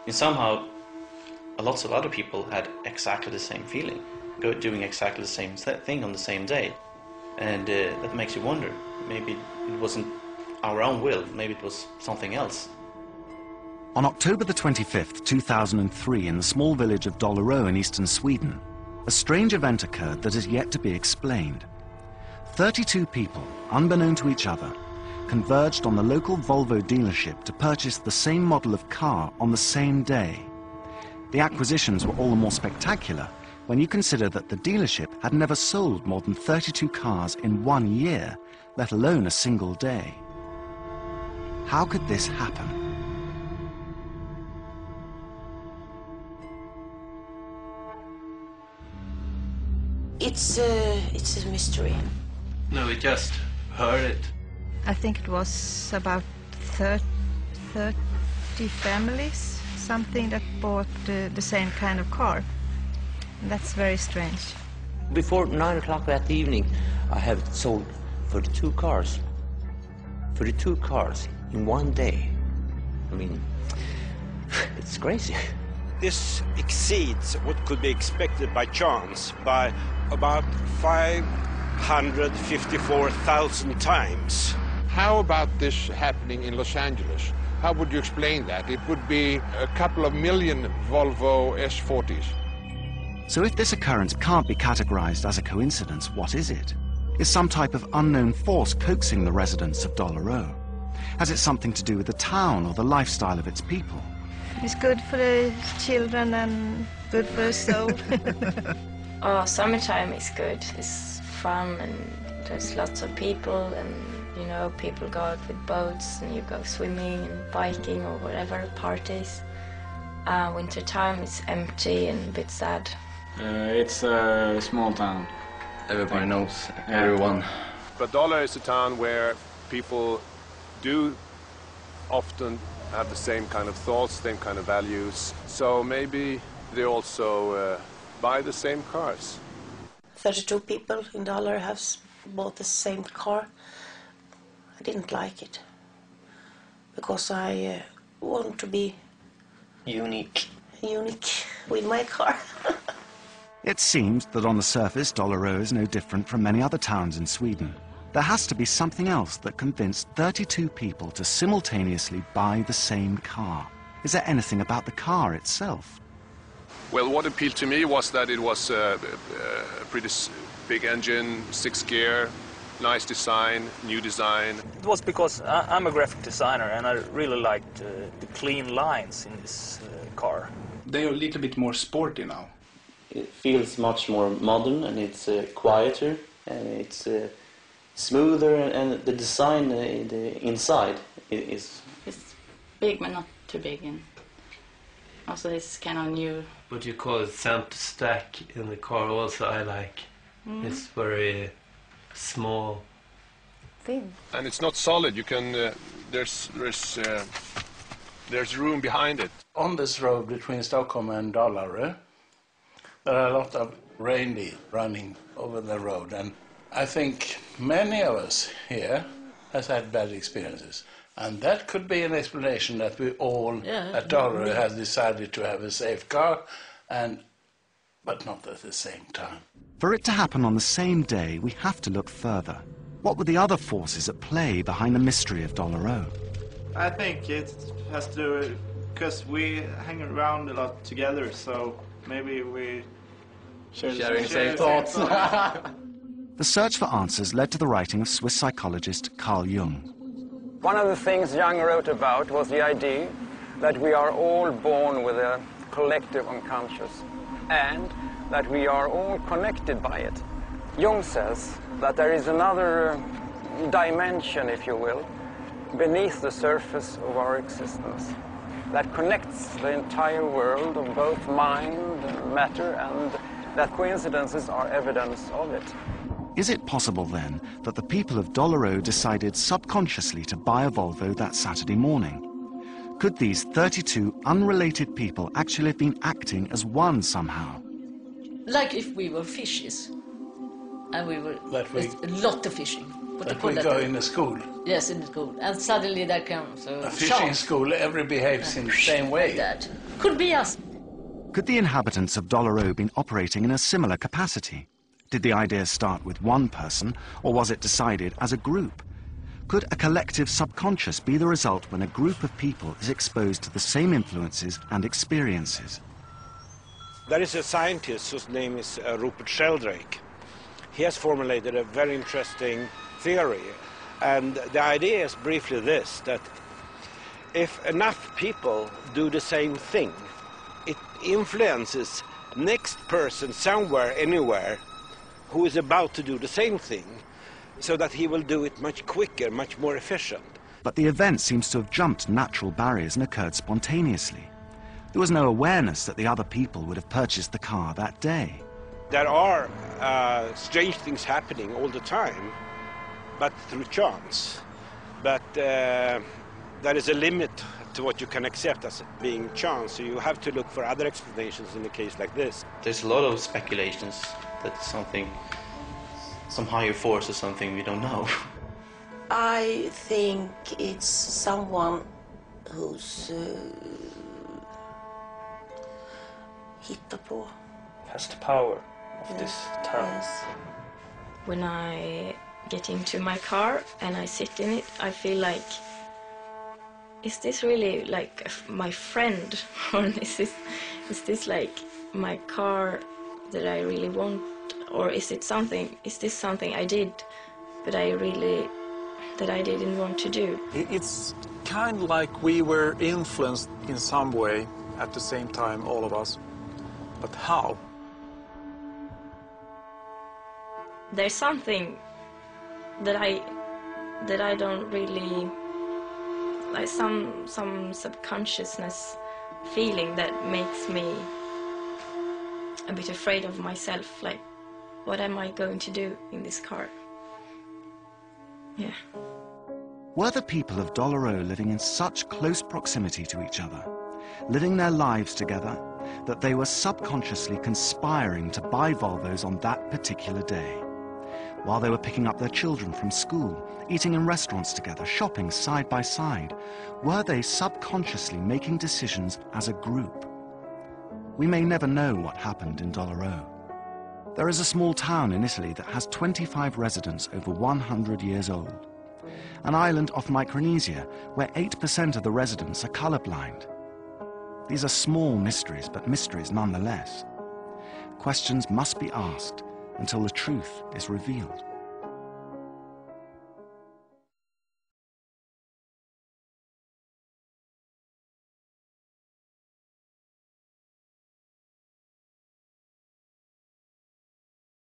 And somehow, lots of other people had exactly the same feeling, doing exactly the same thing on the same day. And that makes you wonder, maybe it wasn't our own will, maybe it was something else. On October the 25th, 2003, in the small village of Dalaro in eastern Sweden, a strange event occurred that is yet to be explained. 32 people, unbeknown to each other, converged on the local Volvo dealership to purchase the same model of car on the same day. The acquisitions were all the more spectacular when you consider that the dealership had never sold more than 32 cars in 1 year, let alone a single day. How could this happen? It's a mystery. No, we just heard it. I think it was about 30 families, something that bought the same kind of car. And that's very strange. Before 9 o'clock that evening, I have sold 32 cars. 32 cars in 1 day. I mean, it's crazy. This exceeds what could be expected by chance by about 554,000 times. How about this happening in Los Angeles? How would you explain that? It would be a couple of million Volvo S40s. So if this occurrence can't be categorized as a coincidence, what is it? Is some type of unknown force coaxing the residents of Dalaro? Has it something to do with the town or the lifestyle of its people? It's good for the children and good for the soul. Oh, summertime is good. It's fun and there's lots of people and, you know, people go out with boats and you go swimming and biking or whatever, parties. Winter time is empty and a bit sad. It's a small town. Everybody knows everyone. But Dalaro is a town where people do often have the same kind of thoughts, same kind of values. So maybe they also buy the same cars. 32 people in Dalaro have bought the same car. I didn't like it because I want to be Unique with my car. It seems that on the surface, Dalaro is no different from many other towns in Sweden. There has to be something else that convinced 32 people to simultaneously buy the same car. Is there anything about the car itself? Well, what appealed to me was that it was a pretty big engine, 6-gear, nice design, new design. It was because I'm a graphic designer and I really liked the clean lines in this car. They are a little bit more sporty now. It feels much more modern and it's quieter and it's smoother, and the design the inside is... It's big but not too big, and also this kind of new... What you call it, center stack in the car also I like. It's very small. Thin. And it's not solid. You can there's room behind it. On this road between Stockholm and Dalaro, there are a lot of reindeer running over the road, and I think many of us here has had bad experiences, and that could be an explanation that we all at Dalaro have decided to have a safe car, but not at the same time. For it to happen on the same day, we have to look further. What were the other forces at play behind the mystery of Dalaro? I think it has to do because we hang around a lot together, so maybe we share the same thoughts. The search for answers led to the writing of Swiss psychologist Carl Jung. One of the things Jung wrote about was the idea that we are all born with a collective unconscious and that we are all connected by it. Jung says that there is another dimension, if you will, beneath the surface of our existence that connects the entire world of both mind and matter, and that coincidences are evidence of it. Is it possible then that the people of Dalaro decided subconsciously to buy a Volvo that Saturday morning? Could these 32 unrelated people actually have been acting as one somehow? Like if we were fishes, and we were a lot of fishing. what do you But call we that? go in a school. Yes, in the school. And suddenly there comes A fishing shark. school, every behaves in the same way. That could be us. Could the inhabitants of Dalaro been operating in a similar capacity? Did the idea start with one person, or was it decided as a group? Could a collective subconscious be the result when a group of people is exposed to the same influences and experiences? There is a scientist whose name is Rupert Sheldrake. He has formulated a very interesting theory, and the idea is briefly this, that if enough people do the same thing, it influences next person somewhere, anywhere, who is about to do the same thing, so that he will do it much quicker, much more efficient. But the event seems to have jumped natural barriers and occurred spontaneously. There was no awareness that the other people would have purchased the car that day. There are strange things happening all the time, but through chance. But there is a limit to what you can accept as being chance, so you have to look for other explanations in a case like this. There's a lot of speculations that something, some higher force or something we don't know. I think it's someone who's hittepå. Has the power of this town. Yes. When I get into my car and I sit in it, I feel like, is this really like my friend? Or is this like my car that I really want? Or is this something I did, but that I didn't want to do? It's kind of like we were influenced in some way at the same time, all of us. But how? There's something that I don't really, like some subconsciousness feeling that makes me a bit afraid of myself, like what am I going to do in this car? Yeah. Were the people of Dalaro living in such close proximity to each other, living their lives together, that they were subconsciously conspiring to buy Volvos on that particular day? While they were picking up their children from school, eating in restaurants together, shopping side by side, were they subconsciously making decisions as a group? We may never know what happened in Dalaro. There is a small town in Italy that has 25 residents over 100 years old. An island off Micronesia where 8% of the residents are colorblind. These are small mysteries, but mysteries nonetheless. Questions must be asked until the truth is revealed.